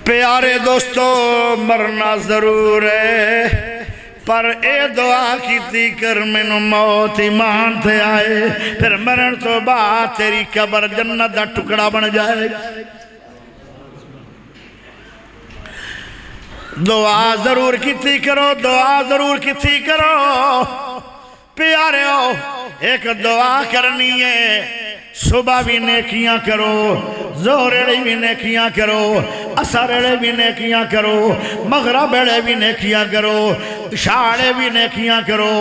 پیارے دوستو مرنا ضرور ہے پر اے دعا کیتی کر مینوں موت ایمان تے آئے پھر مرن تو بعد تیری قبر جنت دا ٹکڑا بن جائے گا۔ دعا ضرور کیتی کرو، دعا ضرور کیتی کرو پیارے ہو۔ ایک دعا کرنی ہے، صبح بھی نیکیاں کرو، ظہر بھی نیکیاں کرو، عصر بھی نیکیاں کرو، مغرب بھی نیکیاں کرو، عشاء بھی نیکیاں کرو،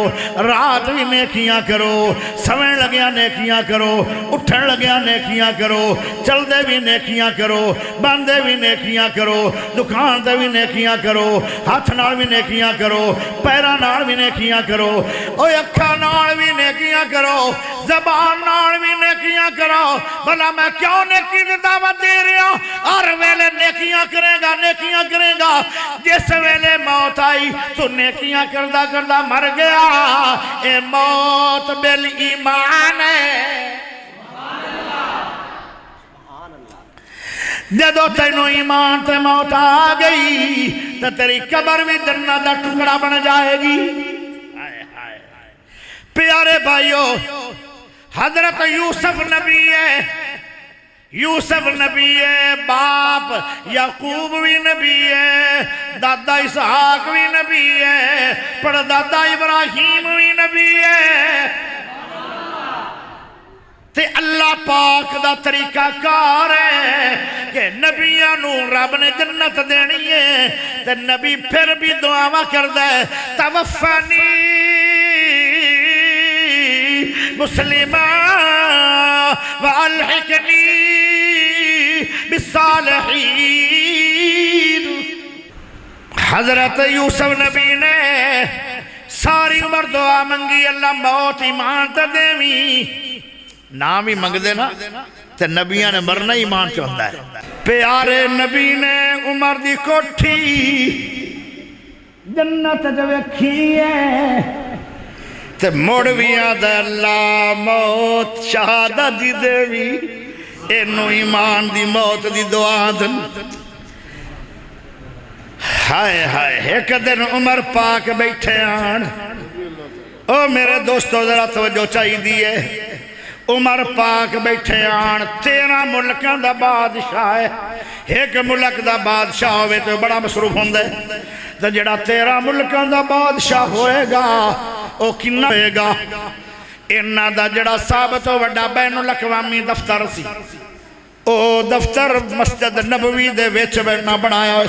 رات بھی نیکیاں کرو، سوین لگیاں نیکیاں کرو، اٹھن لگیاں نیکیاں کرو، چل دے بھی نیکیاں کرو، باندے بھی نیکیاں کرو، دکان دے بھی نیکیاں کرو، ہاتھ نال بھی نیکیاں کرو، پیران نال بھی نیکیاں کرو، اوہ اکھاں نال بھی نیکیاں کرو، زبان نال بھی نیکیاں کرو۔ بھلا میں کیوں نیکی دی دعوت دے رہا ہوں؟ ہر ویلے نیکیاں کرے گا، نیکیاں کرے گا، جس ویلے موت آئی تو نیکیاں کردہ کردہ مر گیا۔ اے موت بالایمان ہے، جدو تینوں ایمان تے موت آ گئی تو تیری قبر بھی جنت دا ٹکڑا بن جائے گی۔ پیارے بھائیو، حضرت یوسف نبی ہے، یوسف نبی ہے، باپ یعقوب بھی نبی ہے، دادا اسحاق بھی نبی ہے، پردادا ابراہیم بھی نبی ہے۔ تے اللہ پاک دا طریقہ کار ہے کہ نبیاں نو رب نے جنت دینی ہے تے نبی پھر بھی دعاواں کردہ ہے، توفانی مسلمہ وَأَلْحِقْنِي بِالصَّالِحِينَ۔ حضرت یوسف نبی نے ساری عمر دعا منگی، اللہ موت ایمان تے دیویں، نام ہی منگ دینا تے نبیاں نے مرنا ایمان تے ہوندہ ہے۔ پیارے نبی نے عمر دی کوٹھی جنت جو ویکھی ہے تے موڑویاں دے اللہ موت شہادت دی دیوی، اینو ایمان دی موت دی دعا دن۔ ہائے ہائے ایک دن عمر پاک بیٹھے آن، او میرے دوستو ذرا توجہ چاہی دیئے، عمر پاک بیٹھے آن، 13 ملکاں دا بادشاہ ہے، ایک ملک دا بادشاہ ہوئے تو بڑا مصروف ہوندے، تو جڑا 13 ملکاں دا بادشاہ ہوئے گا او کنہ ہوئے گا؟ انہاں دا جڑا ثابت و وڈا بین الاقوامی دفتر سی، او دفتر مسجد نبوی دے ویچ بیٹھنا بنایا ہوئے،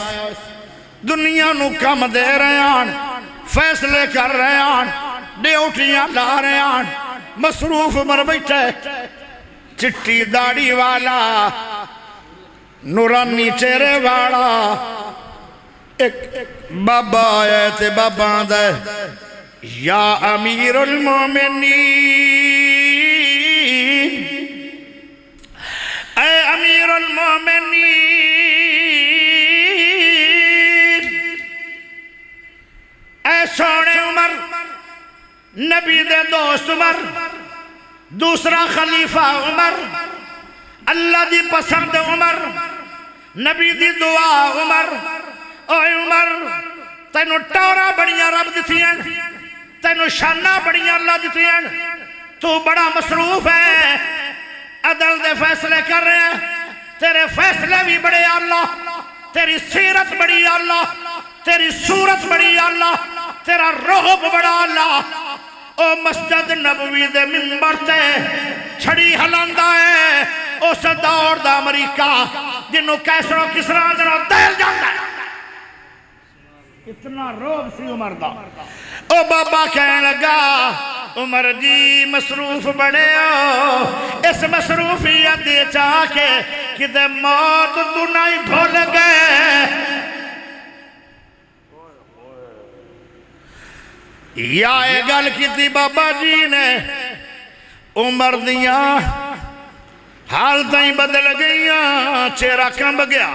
دنیا نو کم دے رہے آن، فیصلے کر رہے آن، ڈیوٹیاں لا رہے آن، مصروف مر بیٹھے، چٹی داڑی والا نورانی چہرے والا ایک بابا آئے تے بابا دے، یا امیر المومنین، اے امیر المومنین، اے سونے عمر، نبی دے دوست عمر، دوسرا خلیفہ عمر، اللہ دی پسند عمر، نبی دی دعا عمر، اے عمر تینو ٹورا بڑیاں رب دیتیاں، تینو شانہ بڑیاں اللہ دیتیاں، تو بڑا مصروف ہے، عدل دے فیصلے کر رہے ہیں، تیرے فیصلے بھی بڑے اللہ، تیری سیرت بڑی اللہ، تیری صورت بڑی اللہ، تیرا رعب بڑا اللہ۔ او مسجد نبوی دے منبر تے چھڑی ہلاندہ ہے، اس دور دا امریکہ جنہوں کیسروں کسرا جنہوں دیل جاندہ ہے، اتنا روب سی عمر دا۔ او بابا کہنے لگا، عمر جی مصروف بڑے ہو، اس مصروفیت دے چاہ کے کدے موت تو نہیں بھول گئے، یا اے گل کی تھی بابا جی نے، عمر دیاں حالتیں بدل گئیاں، چہرہ کمب گیا،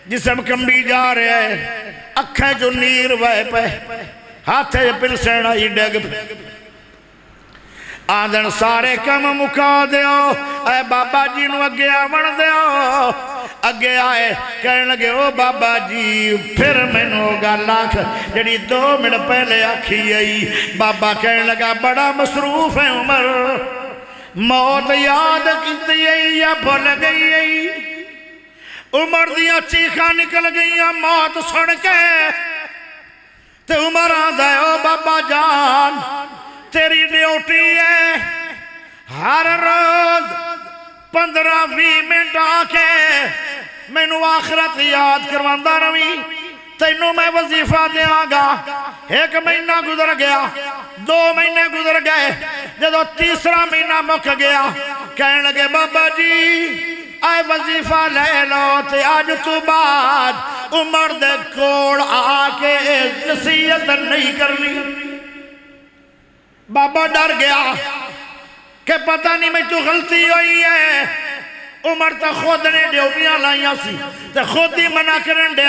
جسم کمبی جا رہے ہیں، اکھیں جو نیر وے پہ، ہاتھے پلسین آئی ڈگ پہ، آدھن سارے کم مکا دیو، اے بابا جی نو اگیا بن دیو، اگے آئے کہنے لگے او بابا جی پھر میں نو گل آکھ جڑی 2 منٹ پہلے آکھی آئی بابا کہنے لگا بڑا مصروف ہے عمر موت یاد کیتی آئی یا بھول گئی آئی عمر دیا چیخاں نکل گئی موت سن کے تے عمر آدھا ہے او بابا جان تیری ڈیوٹی ہے ہر روز 15-20 منٹ آکے میں نو آخرت یاد کرواندہ روی تینوں میں وظیفہ دیا گا 1 مہینہ گزر گیا 2 مہینے گزر گئے جدو 3را مہینہ مک گیا کہنے لگے بابا جی آئے وظیفہ لے لو تے آج تو بعد عمر دے کوڑ آکے نصیحت نہیں کرنی بابا ڈر گیا کہ پتہ نہیں میں تو غلطی ہوئی ہے عمر تا خود نے ڈیوٹیاں لائیاں سی تے خود ہی منع کرن دے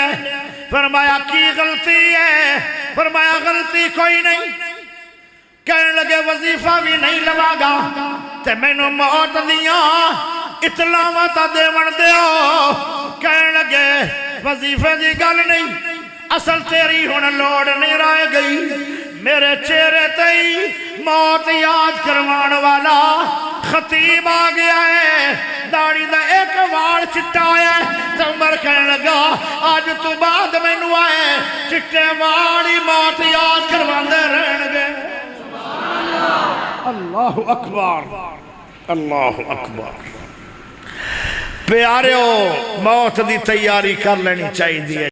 فرمایا کی غلطی ہے فرمایا غلطی کوئی نہیں کہنے لگے وظیفہ بھی نہیں لوا گا تے میں نو موت دیاں اطلاعات دے ون دیو کہنے لگے وظیفے دی گل نہیں اصل تیری ہون لوڑ نہیں رائے گئی میرے چہرے تئی موت یاد کروان والا خطیب آ گیا ہے داڑھی دا 1 وال چٹا ہے تو عمر کہنے لگا آج تو بعد میں نو آئے چٹے والی موت یاد کروان دے رہن گے اللہ اکبر اللہ اکبر پیاریو موت دی تیاری کر لینی چاہیے